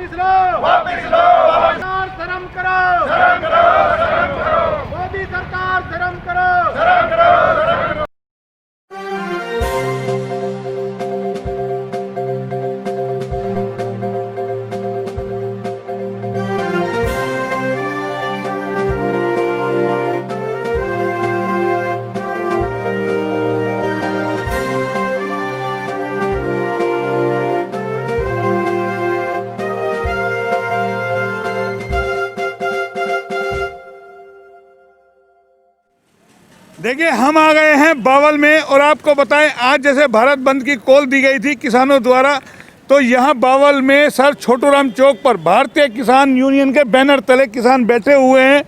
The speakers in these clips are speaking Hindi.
वापिस लो सरकार शर्म करो मोदी सरकार शर्म करो देखिए, हम आ गए हैं बावल में और आपको बताएं, आज जैसे भारत बंद की कॉल दी गई थी किसानों द्वारा, तो यहाँ बावल में सर छोटूराम चौक पर भारतीय किसान यूनियन के बैनर तले किसान बैठे हुए हैं,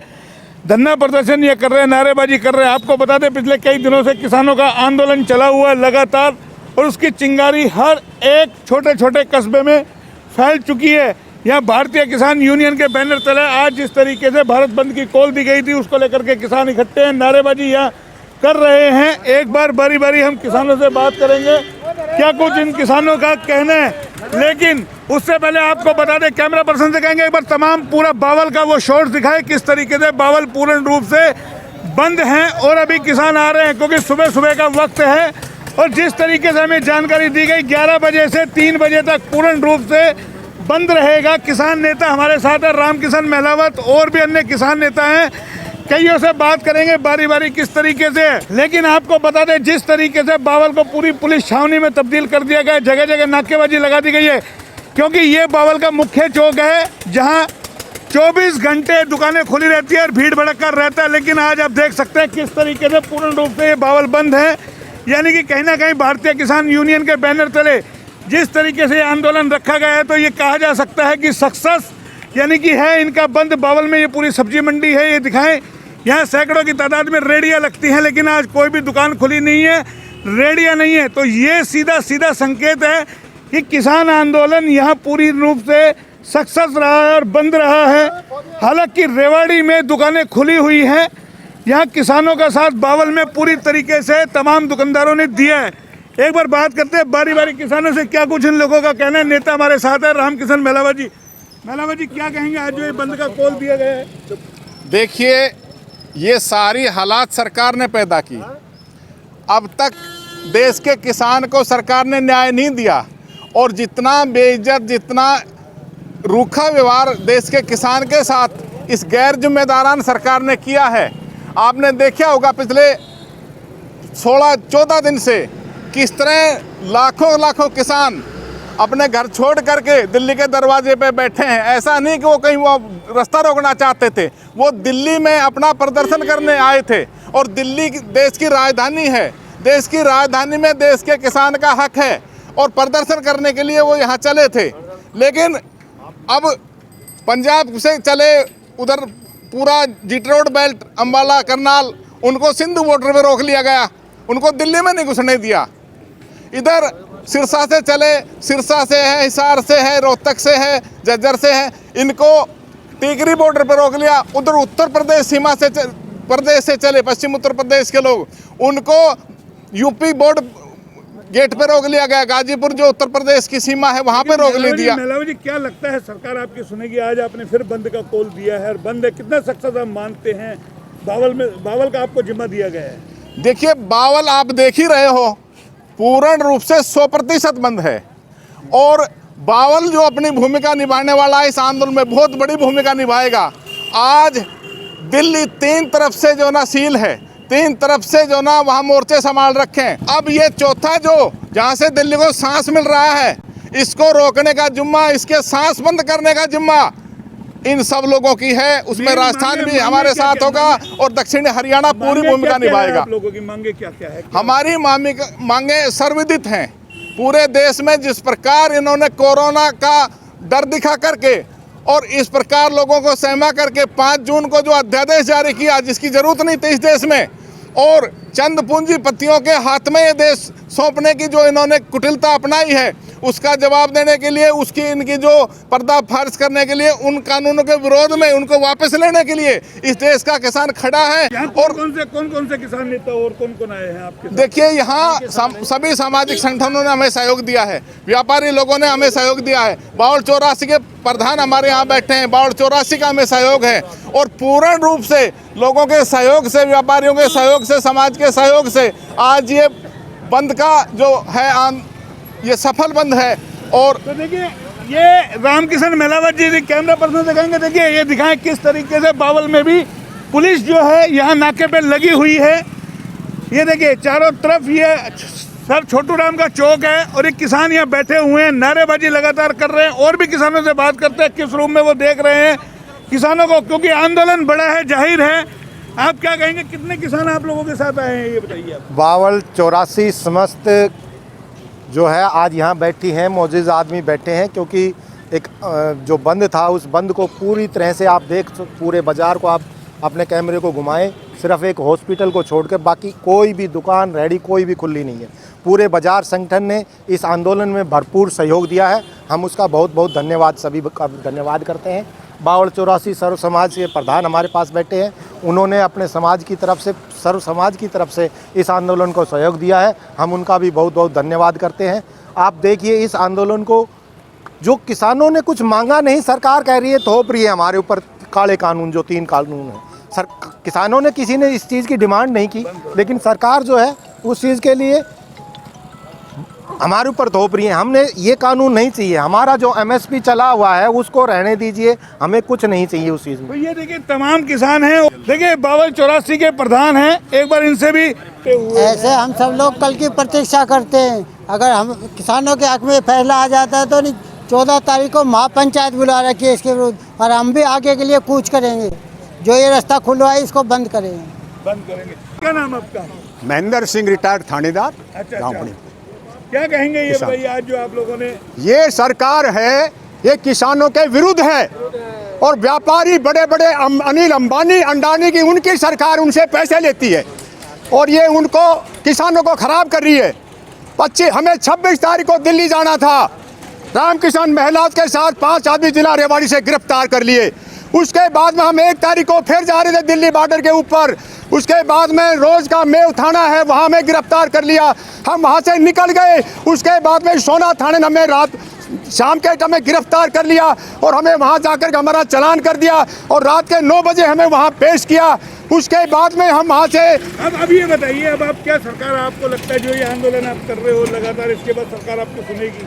धरना प्रदर्शन ये कर रहे हैं, नारेबाजी कर रहे हैं। आपको बता दें, पिछले कई दिनों से किसानों का आंदोलन चला हुआ है लगातार और उसकी चिंगारी हर एक छोटे छोटे कस्बे में फैल चुकी है। यहाँ भारतीय किसान यूनियन के बैनर तले आज जिस तरीके से भारत बंद की कॉल दी गई थी, उसको लेकर के किसान इकट्ठे हैं, नारेबाजी यहाँ कर रहे हैं। एक बार बारी बारी हम किसानों से बात करेंगे क्या कुछ इन किसानों का कहना है, लेकिन उससे पहले आपको बता दें, कैमरा पर्सन से कहेंगे एक बार तमाम पूरा बावल का वो शॉट दिखाए, किस तरीके से बावल पूर्ण रूप से बंद हैं और अभी किसान आ रहे हैं क्योंकि सुबह सुबह का वक्त है। और जिस तरीके से हमें जानकारी दी गई, 11 बजे से 3 बजे तक पूर्ण रूप से बंद रहेगा। किसान नेता हमारे साथ है, रामकिशन महलावत, और भी अन्य किसान नेता हैं, कईयों से बात करेंगे बारी बारी किस तरीके से। लेकिन आपको बता दें, जिस तरीके से बावल को पूरी पुलिस छावनी में तब्दील कर दिया गया है, जगह जगह नाकेबाजी लगा दी गई है, क्योंकि ये बावल का मुख्य चौक है जहां 24 घंटे दुकानें खुली रहती है और भीड़ भड़का रहता है। लेकिन आज आप देख सकते हैं किस तरीके से पूर्ण रूप से ये बावल बंद है, यानी कि कहीं ना कहीं भारतीय किसान यूनियन के बैनर तले जिस तरीके से आंदोलन रखा गया है, तो ये कहा जा सकता है कि सक्सेस यानी कि है इनका बंद। बावल में ये पूरी सब्जी मंडी है, ये दिखाएं, यहाँ सैकड़ों की तादाद में रेडियाँ लगती हैं, लेकिन आज कोई भी दुकान खुली नहीं है, रेडियाँ नहीं है। तो ये सीधा सीधा संकेत है कि किसान आंदोलन यहाँ पूरी रूप से सक्सेस रहा है और बंद रहा है। हालांकि रेवाड़ी में दुकानें खुली हुई हैं, यहाँ किसानों का साथ बावल में पूरी तरीके से तमाम दुकानदारों ने दिया है। एक बार बात करते हैं बारी बारी किसानों से, क्या कुछ इन लोगों का कहना है। नेता हमारे साथ है रामकिशन महलावत जी। महलावत जी, क्या कहेंगे आज जो ये बंद का कॉल दिया गया है? देखिए, ये सारी हालात सरकार ने पैदा की। अब तक देश के किसान को सरकार ने न्याय नहीं दिया और जितना बेइज्जत, जितना रूखा व्यवहार देश के किसान के साथ इस गैर जिम्मेदारान सरकार ने किया है, आपने देखा होगा पिछले 16-14 दिन से किस तरह लाखों लाखों किसान अपने घर छोड़ करके दिल्ली के दरवाजे पे बैठे हैं। ऐसा नहीं कि वो कहीं वो रास्ता रोकना चाहते थे, वो दिल्ली में अपना प्रदर्शन करने आए थे और दिल्ली देश की राजधानी है, देश की राजधानी में देश के किसान का हक है और प्रदर्शन करने के लिए वो यहाँ चले थे। लेकिन अब पंजाब से चले उधर पूरा GT road belt, Ambala, Karnal, उनको सिंधु बॉर्डर पे रोक लिया गया, उनको दिल्ली में नहीं घुसने दिया। इधर सिरसा से चले, सिरसा से है, हिसार से है, रोहतक से है, झज्जर से है, इनको टिकरी बॉर्डर पर रोक लिया। उधर उत्तर प्रदेश सीमा से प्रदेश से चले, पश्चिम उत्तर प्रदेश के लोग, उनको यूपी बॉर्डर गेट पे रोक लिया गया। गाजीपुर जो उत्तर प्रदेश की सीमा है वहाँ पे रोक ले दिया। महलावत जी, क्या लगता है सरकार आपकी सुनेगी? आज आपने फिर बंद का कॉल दिया है और बंद है, कितना सक्सेस आप मानते हैं? बावल में, बावल का आपको जिम्मा दिया गया है। देखिए, बावल आप देख ही रहे हो, पूर्ण रूप से 100% बंद है और बावल जो अपनी भूमिका निभाने वाला है इस आंदोलन में, बहुत बड़ी भूमिका निभाएगा। आज दिल्ली 3 तरफ से जो ना सील है, 3 तरफ से जो ना वहाँ मोर्चे संभाल रखे हैं। अब ये चौथा जो जहाँ से दिल्ली को सांस मिल रहा है, इसको रोकने का जिम्मा, इसके सांस बंद करने का जिम्मा इन सब लोगों की है। उसमें राजस्थान भी हमारे साथ होगा और दक्षिणी हरियाणा पूरी भूमिका निभाएगा। आप लोगों की मांगे क्या क्या है? हमारी मांगे सर्वविदित हैं पूरे देश में। जिस प्रकार इन्होंने कोरोना का डर दिखा करके और इस प्रकार लोगों को सहमा करके 5 जून को जो अध्यादेश जारी किया, जिसकी जरूरत नहीं थी इस देश में, और चंद पूंजीपतियों के हाथ में ये देश सौंपने की जो इन्होंने कुटिलता अपनाई है, उसका जवाब देने के लिए, उसकी इनकी जो पर्दाफाश करने के लिए, उन कानूनों के विरोध में उनको वापस लेने के लिए इस देश का किसान खड़ा है। और कौन कौन से किसान नेता और कौन कौन आए हैं आपके साथ? देखिए, यहाँ सभी सामाजिक संगठनों ने हमें सहयोग दिया है, व्यापारी लोगों ने हमें सहयोग दिया है, बावल 84 के प्रधान हमारे यहाँ बैठे हैं, बावल 84 का हमें सहयोग है। और पूर्ण रूप से लोगों के सहयोग से, व्यापारियों के सहयोग से, समाज के सहयोग से आज ये बंद का जो है ये सफल बंद है। और तो देखिए, ये रामकिशन मेलावत जी कैमरा पर्सन दिखाएंगे। देखिए, ये दिखाएं किस तरीके से बावल में भी पुलिस जो है यहाँ नाके पे लगी हुई है। ये देखिए, चारों तरफ ये सर छोटू राम का चौक है और ये किसान यहाँ बैठे हुए हैं, नारेबाजी लगातार कर रहे हैं। और भी किसानों से बात करते हैं किस रूम में वो देख रहे हैं किसानों को, क्योंकि आंदोलन बड़ा है, जाहिर है। आप क्या कहेंगे, कितने किसान आप लोगों के साथ आए हैं, ये बताइए आप। बावल 84 समस्त जो है आज यहाँ बैठी हैं, मौजूद आदमी बैठे हैं, क्योंकि एक जो बंद था उस बंद को पूरी तरह से आप देख, पूरे बाज़ार को आप अपने कैमरे को घुमाएं, सिर्फ एक हॉस्पिटल को छोड़कर बाकी कोई भी दुकान रेहड़ी कोई भी खुली नहीं है। पूरे बाज़ार संगठन ने इस आंदोलन में भरपूर सहयोग दिया है, हम उसका बहुत बहुत धन्यवाद, सभी का धन्यवाद करते हैं। बावल 84 सर्व समाज के प्रधान हमारे पास बैठे हैं, उन्होंने अपने समाज की तरफ से, सर्व समाज की तरफ से इस आंदोलन को सहयोग दिया है, हम उनका भी बहुत बहुत धन्यवाद करते हैं। आप देखिए, इस आंदोलन को जो किसानों ने कुछ मांगा नहीं, सरकार कह रही है थोप रही है हमारे ऊपर काले कानून, जो 3 कानून हैं। किसानों ने, किसी ने इस चीज़ की डिमांड नहीं की, लेकिन सरकार जो है उस चीज़ के लिए हमारे ऊपर थोप रही है। हमने ये कानून नहीं चाहिए, हमारा जो MSP चला हुआ है उसको रहने दीजिए, हमें कुछ नहीं चाहिए उस चीज़ में। तो ये देखिए, तमाम किसान हैं। देखिए, बावल 84 के प्रधान हैं, एक बार इनसे भी। ऐसे हम सब लोग कल की प्रतीक्षा करते हैं, अगर हम किसानों के हक में फैसला आ जाता है तो नहीं 14 तारीख को महापंचायत बुला रखी है इसके विरुद्ध, और हम भी आगे के लिए कूच करेंगे, जो ये रास्ता खुलवा है इसको बंद करेंगे। क्या नाम आपका? महेंद्र सिंह, रिटायर्ड थानेदार। अच्छा, क्या कहेंगे ये बताइए, आज जो आप लोगों ने, ये सरकार है ये किसानों के विरुद्ध है, और व्यापारी बड़े बड़े अनिल अंबानी अंडानी की, उनकी सरकार उनसे पैसे लेती है और ये उनको किसानों को खराब कर रही है। हमें 26 तारीख को दिल्ली जाना था, रामकिशन मेहलावत के साथ 5 आदमी जिला रेवाड़ी से गिरफ्तार कर लिए। उसके बाद में हम 1 तारीख को फिर जा रहे थे दिल्ली बॉर्डर के ऊपर, उसके बाद में रोज का मेव थाना है वहाँ में गिरफ्तार कर लिया, हम वहाँ से निकल गए। उसके बाद में सोना थाने ने हमें रात शाम के टाइम में गिरफ्तार कर लिया और हमें वहाँ जाकर हमारा चालान कर दिया और रात के 9 बजे हमें वहाँ पेश किया। उसके बाद में हम वहाँ से अब ये बताइए, अब आप क्या, सरकार आपको लगता है जो ये आंदोलन आप कर रहे हो लगातार, इसके बाद सरकार आपको सुनेगी?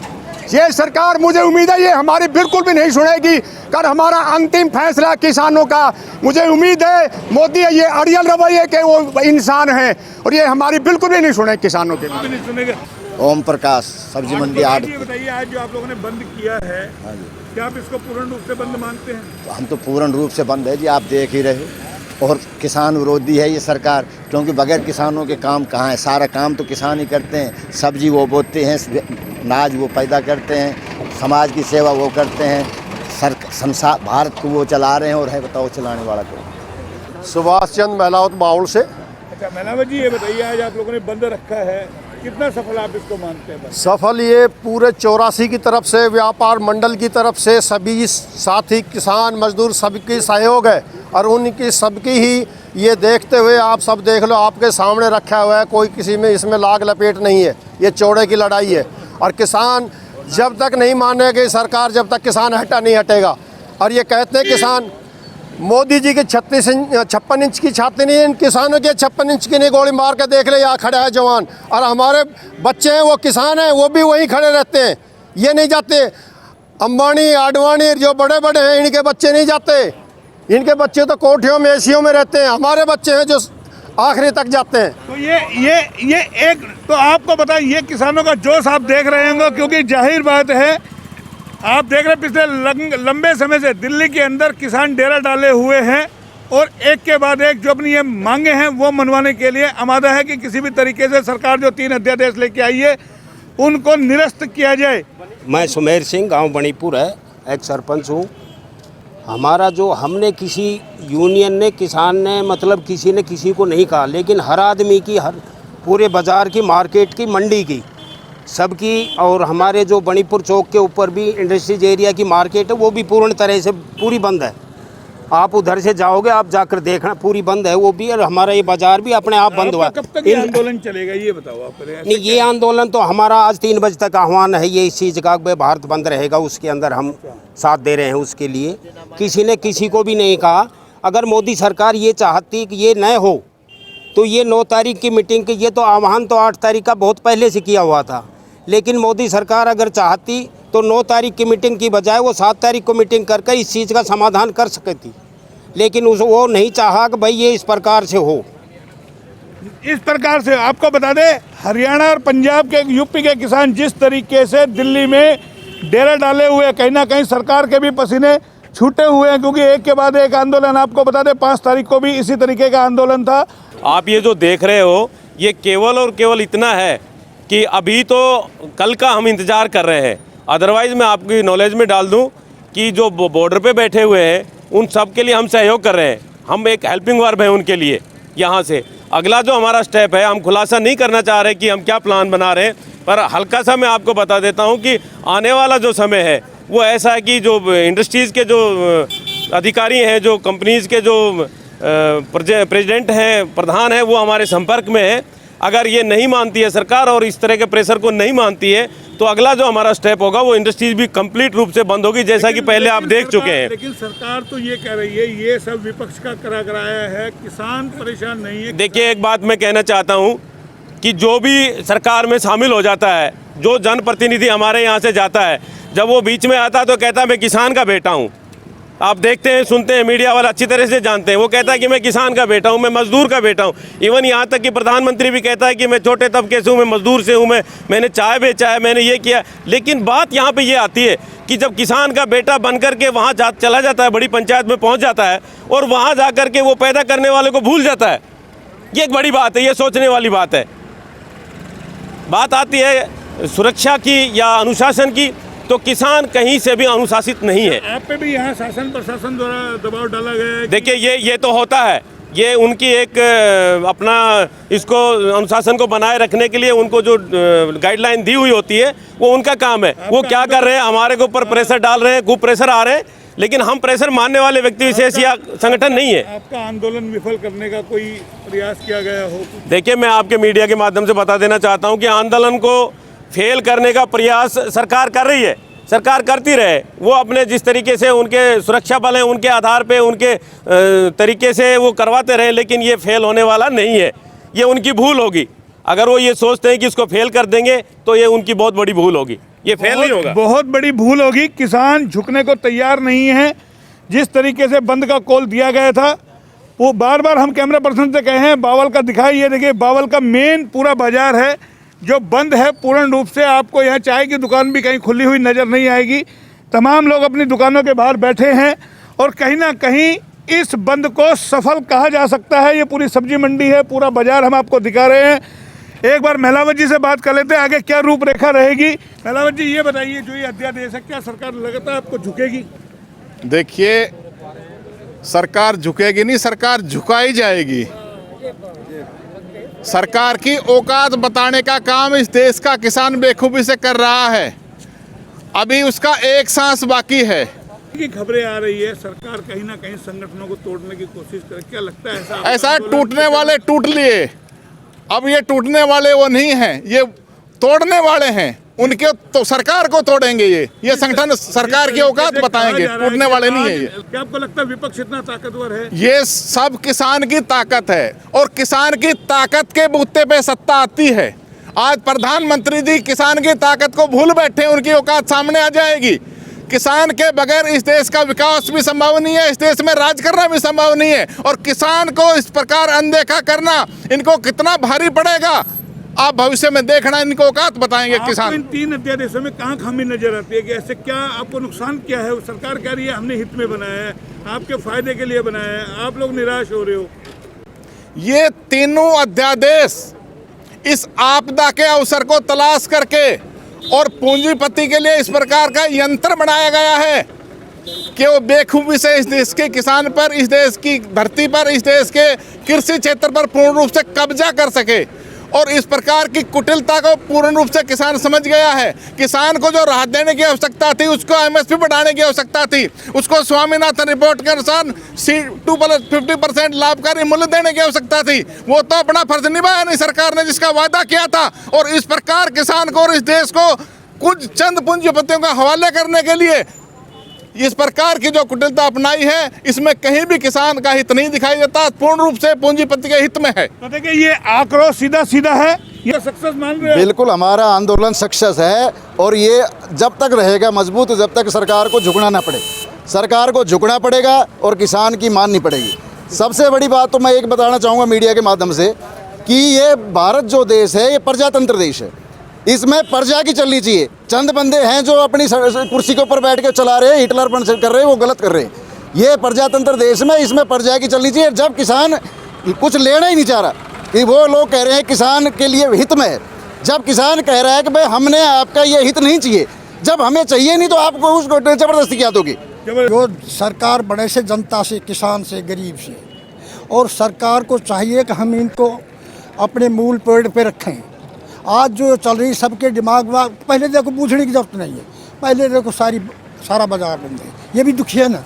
ये सरकार, मुझे उम्मीद है ये हमारी बिल्कुल भी नहीं सुनेगी, कर हमारा अंतिम फैसला किसानों का। मुझे उम्मीद है मोदी ये अड़ियल रवैये के वो इंसान हैं और ये हमारी बिल्कुल भी नहीं सुने किसानों के। नहीं सुनेगा। ओम प्रकाश, सब्जी मंडी आड़। ये बताइए, आज जो आप लोगों ने बंद किया है, क्या आप इसको पूर्ण रूप से बंद मानते हैं? हम तो पूर्ण रूप से बंद है जी, आप देख ही रहे, और किसान विरोधी है ये सरकार, क्योंकि बगैर किसानों के काम कहाँ है, सारा काम तो किसान ही करते हैं। सब्जी वो बोते हैं, अनाज वो पैदा करते हैं, समाज की सेवा वो करते हैं, संसार भारत को वो चला रहे हैं, और है बताओ चलाने वाला को। सुभाष चंद्र मेहलावत बाउल से। अच्छा मेहलावत जी, ये बताइए, आज आप लोगों ने बंद रखा है, कितना सफल आप इसको मानते हैं? सफल ये पूरे 84 की तरफ से, व्यापार मंडल की तरफ से, सभी साथी किसान मजदूर सबकी सहयोग है, और उनकी सबकी ही ये देखते हुए आप सब देख लो, आपके सामने रखा हुआ है, कोई किसी में इसमें लाग लपेट नहीं है, ये चौड़े की लड़ाई है। और किसान जब तक नहीं मानेगी सरकार, जब तक किसान नहीं हटेगा। और ये कहते हैं किसान, मोदी जी के 56 इंच की छाती नहीं है, इन किसानों के 56 इंच की नहीं, गोली मार के देख ले, यहाँ खड़ा है जवान, और हमारे बच्चे हैं वो किसान हैं, वो भी वहीं खड़े रहते हैं, ये नहीं जाते। अंबानी आडवाणी जो बड़े बड़े हैं, इनके बच्चे नहीं जाते, इनके बच्चे तो कोठियों में एसियों में रहते हैं, हमारे बच्चे हैं जो आखिरी तक जाते हैं। तो ये एक, तो आपको पता है, ये किसानों का जोश आप देख रहे होंगे, क्योंकि जाहिर बात है, आप देख रहे हैं पिछले लंबे समय से दिल्ली के अंदर किसान डेरा डाले हुए हैं, और एक के बाद एक जो अपनी ये मांगे हैं वो मनवाने के लिए आमादा है कि किसी भी तरीके से सरकार जो 3 अध्यादेश लेके आई है उनको निरस्त किया जाए। मैं सुमेर सिंह, गांव बणीपुर है, एक सरपंच हूँ। हमारा जो, हमने किसी यूनियन ने, किसान ने, मतलब किसी ने किसी को नहीं कहा, लेकिन हर आदमी की, हर पूरे बाज़ार की, मार्केट की, मंडी की सबकी, और हमारे जो बणीपुर चौक के ऊपर भी इंडस्ट्रीज एरिया की मार्केट है वो भी पूर्ण तरह से पूरी बंद है। आप उधर से जाओगे, आप जाकर देखना, पूरी बंद है वो भी, और हमारा ये बाजार भी अपने आप बंद हुआ। कब तक ये आंदोलन चलेगा ये बताओ आप पहले। नहीं, ये आंदोलन तो हमारा आज 3 बजे तक आह्वान है ये इस चीज़ का, भारत बंद रहेगा, उसके अंदर हम साथ दे रहे हैं उसके लिए। किसी ने किसी को भी नहीं कहा। अगर मोदी सरकार ये चाहती कि ये न हो तो ये 9 तारीख की मीटिंग की, ये तो आह्वान तो 8 तारीख का बहुत पहले से किया हुआ था, लेकिन मोदी सरकार अगर चाहती तो 9 तारीख की मीटिंग की बजाय वो 7 तारीख को मीटिंग करके इस चीज़ का समाधान कर सकती थी, लेकिन वो नहीं चाहा कि भाई ये इस प्रकार से हो। इस प्रकार से आपको बता दें, हरियाणा और पंजाब के, यूपी के किसान जिस तरीके से दिल्ली में डेरा डाले हुए, कहीं ना कहीं सरकार के भी पसीने छूटे हुए हैं, क्योंकि एक के बाद एक आंदोलन। आपको बता दें 5 तारीख को भी इसी तरीके का आंदोलन था। आप ये जो देख रहे हो ये केवल और केवल इतना है कि अभी तो कल का हम इंतज़ार कर रहे हैं। अदरवाइज़ मैं आपकी नॉलेज में डाल दूं कि जो बॉर्डर पे बैठे हुए हैं उन सब के लिए हम सहयोग कर रहे हैं। हम एक हेल्पिंग वर्ब है उनके लिए। यहाँ से अगला जो हमारा स्टेप है, हम खुलासा नहीं करना चाह रहे कि हम क्या प्लान बना रहे हैं, पर हल्का सा मैं आपको बता देता हूँ कि आने वाला जो समय है वो ऐसा है कि जो इंडस्ट्रीज़ के जो अधिकारी हैं, जो कंपनीज़ के जो प्रेसिडेंट हैं, प्रधान हैं, वो हमारे संपर्क में है। अगर ये नहीं मानती है सरकार और इस तरह के प्रेशर को नहीं मानती है तो अगला जो हमारा स्टेप होगा वो इंडस्ट्रीज भी कंप्लीट रूप से बंद होगी, जैसा कि पहले आप देख चुके हैं। लेकिन सरकार तो ये कह रही है ये सब विपक्ष का कराया है, किसान परेशान नहीं है। देखिए, एक बात मैं कहना चाहता हूँ कि जो भी सरकार में शामिल हो जाता है, जो जनप्रतिनिधि हमारे यहाँ से जाता है, जब वो बीच में आता है तो कहता है मैं किसान का बेटा हूँ। आप देखते हैं, सुनते हैं, मीडिया वाले अच्छी तरह से जानते हैं, वो कहता है कि मैं किसान का बेटा हूँ, मैं मजदूर का बेटा हूँ। इवन यहाँ तक कि प्रधानमंत्री भी कहता है कि मैं छोटे तबके से हूँ, मैं मजदूर से हूँ, मैंने चाय बेचा है, मैंने ये किया। लेकिन बात यहाँ पे ये आती है कि जब किसान का बेटा बन करके वहाँ चला जाता है, बड़ी पंचायत में पहुँच जाता है और वहाँ जा करके वो पैदा करने वाले को भूल जाता है। ये एक बड़ी बात है, ये सोचने वाली बात है। बात आती है सुरक्षा की या अनुशासन की, तो किसान कहीं से भी अनुशासित नहीं है। आप पे भी यहाँ शासन प्रशासन द्वारा दबाव डाला गया है? देखिए, ये तो होता है, ये उनकी एक अपना इसको अनुशासन को बनाए रखने के लिए उनको जो गाइडलाइन दी हुई होती है वो उनका काम है। वो क्या कर रहे हैं, हमारे के ऊपर प्रेशर डाल रहे हैं, खूब प्रेशर आ रहे हैं, लेकिन हम प्रेशर मानने वाले व्यक्ति विशेष या संगठन नहीं है। आपका आंदोलन विफल करने का कोई प्रयास किया गया हो? देखिए, मैं आपके मीडिया के माध्यम से बता देना चाहता हूं कि आंदोलन को फेल करने का प्रयास सरकार कर रही है, सरकार करती रहे। वो अपने जिस तरीके से उनके सुरक्षा बल हैं उनके आधार पे, उनके तरीके से वो करवाते रहे, लेकिन ये फेल होने वाला नहीं है। ये उनकी भूल होगी। अगर वो ये सोचते हैं कि इसको फेल कर देंगे तो ये उनकी बहुत बड़ी भूल होगी। ये फेल नहीं होगा, बहुत बड़ी भूल होगी। किसान झुकने को तैयार नहीं है। जिस तरीके से बंद का कॉल दिया गया था वो बार बार हम कैमरा पर्सन से कहे हैं, बावल का दिखाई, ये देखिए बावल का मेन पूरा बाजार है जो बंद है पूर्ण रूप से। आपको यहाँ चाय की दुकान भी कहीं खुली हुई नज़र नहीं आएगी। तमाम लोग अपनी दुकानों के बाहर बैठे हैं और कहीं ना कहीं इस बंद को सफल कहा जा सकता है। ये पूरी सब्जी मंडी है, पूरा बाजार हम आपको दिखा रहे हैं। एक बार महिलावत जी से बात कर लेते हैं, आगे क्या रूपरेखा रहेगी। महिलावत जी, ये बताइए, जो ये अध्यादेश है, क्या सरकार लगातार आपको झुकेगी? देखिए, सरकार झुकेगी नहीं, सरकार झुकाई जाएगी। सरकार की औकात बताने का काम इस देश का किसान बेखूबी से कर रहा है। अभी उसका एक सांस बाकी है। की खबरें आ रही है सरकार कहीं ना कहीं संगठनों को तोड़ने की कोशिश करे, क्या लगता है ऐसा टूटने वाले टूट लिए, अब ये टूटने वाले वो नहीं हैं, ये तोड़ने वाले हैं। उनके तो सरकार को तोड़ेंगे। ये संगठन सरकार की औकात बताएंगे, टूटने वाले नहीं है ये। क्या आपको लगता है विपक्ष इतना ताकतवर है? ये सब किसान की ताकत है और किसान की ताकत के बूते पे सत्ता आती है। आज प्रधानमंत्री जी किसान की ताकत को भूल बैठे, उनकी औकात सामने आ जाएगी। किसान के बगैर इस देश का विकास भी संभव नहीं है, इस देश में राज करना भी संभव नहीं है। और किसान को इस प्रकार अनदेखा करना इनको कितना भारी पड़ेगा, आप भविष्य में देखना, इनको औकात बताएंगे किसान। इन 3 अध्यादेशों में कहाँ खामी नजर आती है कि ऐसे क्या आपको नुकसान क्या है? सरकार कह रही है हमने हित में बनाया है, आपके फायदे के लिए बनाया है, आप लोग निराश हो रहे हो। ये तीनों अध्यादेश इस आपदा के अवसर को तलाश करके और पूंजीपति के लिए इस प्रकार का यंत्र बनाया गया है कि वो बेखूबी से इस देश के किसान पर, इस देश की धरती पर, इस देश के कृषि क्षेत्र पर पूर्ण रूप से कब्जा कर सके। और इस प्रकार की कुटिलता को पूर्ण रूप से किसान समझ गया है। किसान को जो राहत देने की आवश्यकता थी, उसको एमएसपी बढ़ाने की आवश्यकता थी, उसको स्वामीनाथन रिपोर्ट के अनुसार 2+50% लाभकारी मूल्य देने की आवश्यकता थी। वो तो अपना फर्ज निभाया नहीं सरकार ने जिसका वादा किया था। और इस प्रकार किसान को और इस देश को कुछ चंद पूंजीपतियों का हवाले करने के लिए इस प्रकार की जो कुटिलता अपनाई है, इसमें कहीं भी किसान का हित नहीं दिखाई देता, पूर्ण रूप से पूंजीपति के हित में है। तो देखिए ये आक्रोश सीधा सीधा है, ये सक्सेस मान रहे हैं। बिल्कुल हमारा आंदोलन सक्सेस है और ये जब तक रहेगा मजबूत, जब तक सरकार को झुकना ना पड़े। सरकार को झुकना पड़ेगा और किसान की माननी पड़ेगी। सबसे बड़ी बात तो मैं एक बताना चाहूँगा मीडिया के माध्यम से कि ये भारत जो देश है ये प्रजातंत्र देश है। इसमें प्रजा की चलनी चाहिए। चंद बंदे हैं जो अपनी कुर्सी के ऊपर बैठ के चला रहे हैं, हिटलर बन कर रहे हैं, वो गलत कर रहे हैं। ये प्रजातंत्र देश में इसमें प्रजा की चलनी चाहिए। जब किसान कुछ लेना ही नहीं चाह रहा, कि वो लोग कह रहे हैं किसान के लिए हित में है, जब किसान कह रहा है कि भाई हमने आपका ये हित नहीं चाहिए, जब हमें चाहिए नहीं तो आपको उसको जबरदस्ती क्या दोगे। जो सरकार बड़े से जनता से, किसान से, गरीब से, और सरकार को चाहिए कि हम इनको अपने मूल पेड़ पे रखें। आज जो चल रही सबके दिमाग में, पहले देखो पूछने की जरूरत नहीं है, पहले देखो सारा बाजार बंद है। ये भी दुखी है ना,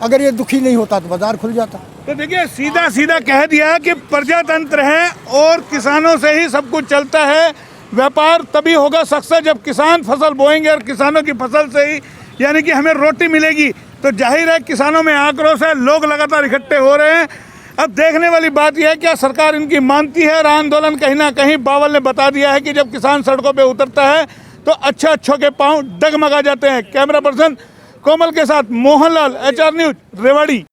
अगर ये दुखी नहीं होता तो बाजार खुल जाता। तो देखिए सीधा सीधा कह दिया कि प्रजातंत्र है और किसानों से ही सब कुछ चलता है। व्यापार तभी होगा सक्सेस जब किसान फसल बोएंगे और किसानों की फसल से ही यानी कि हमें रोटी मिलेगी। तो जाहिर है किसानों में आक्रोश है, लोग लगातार इकट्ठे हो रहे हैं। अब देखने वाली बात यह है क्या सरकार इनकी मानती है। और आंदोलन कहीं ना कहीं बावल ने बता दिया है कि जब किसान सड़कों पे उतरता है तो अच्छों के पांव डगमगा जाते हैं। कैमरा पर्सन कोमल के साथ मोहनलाल, HR न्यूज, रेवाड़ी।